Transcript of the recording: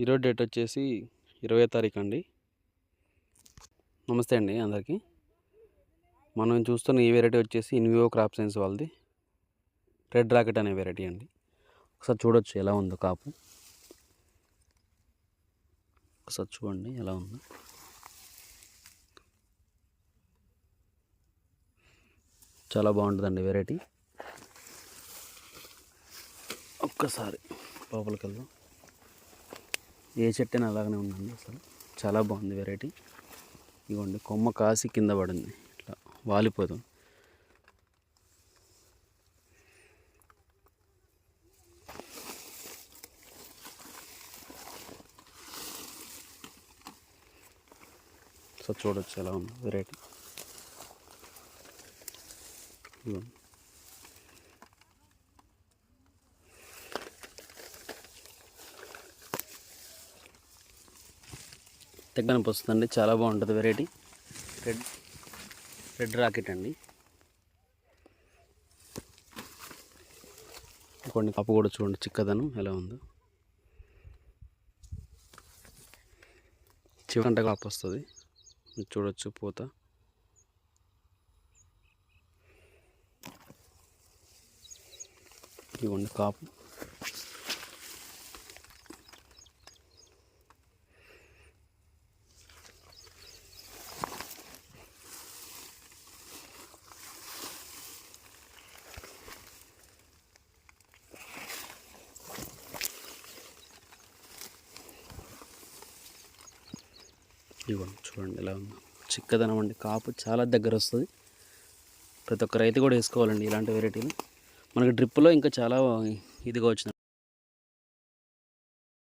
ఈరోజు డేట్ వచ్చేసి 20వ తారీఖు అండి. నమస్తే అండి అందరికీ. మనం చూస్తున్న ఈ వెరైటీ వచ్చేసి ఇన్వివో క్రాప్ సైన్స్ వాళ్ళది రెడ్ రాకెట్ అనే వెరైటీ అండి. ఒకసారి చూడొచ్చు ఎలా ఉందో కాపు. ఒకసారి చూడండి ఎలా ఉందో. చాలా బాగుంటుందండి వెరైటీ. ఒక్కసారి లోపలికి వెళ్దాం. ఏ చెట్టు అయినా అలాగనే ఉందండి. అసలు చాలా బాగుంది వెరైటీ. ఇదిగోండి కొమ్మ కాసి కింద పడింది, ఇట్లా వాలిపోతుంది. సో చూడొచ్చు ఎలా ఉంది వెరైటీ. ఇదిగోండి తెగ్గనపు వస్తుందండి. చాలా బాగుంటుంది వెరైటీ. రెడ్ రాకెట్ అండి. కొన్ని కాపు కూడా చూడండి చిక్కదనం ఎలా ఉందో. చివరంట కాపు వస్తుంది, చూడొచ్చు పూత. ఇవ్వండి కాపు. ఇవ్వండి చూడండి ఎలా ఉందో. చిక్కదనం అండి. కాపు చాలా దగ్గర వస్తుంది. ప్రతి ఒక్క రైతు కూడా వేసుకోవాలండి ఇలాంటి వెరైటీలు. మనకి డ్రిప్లో ఇంకా చాలా ఇదిగా వచ్చింది.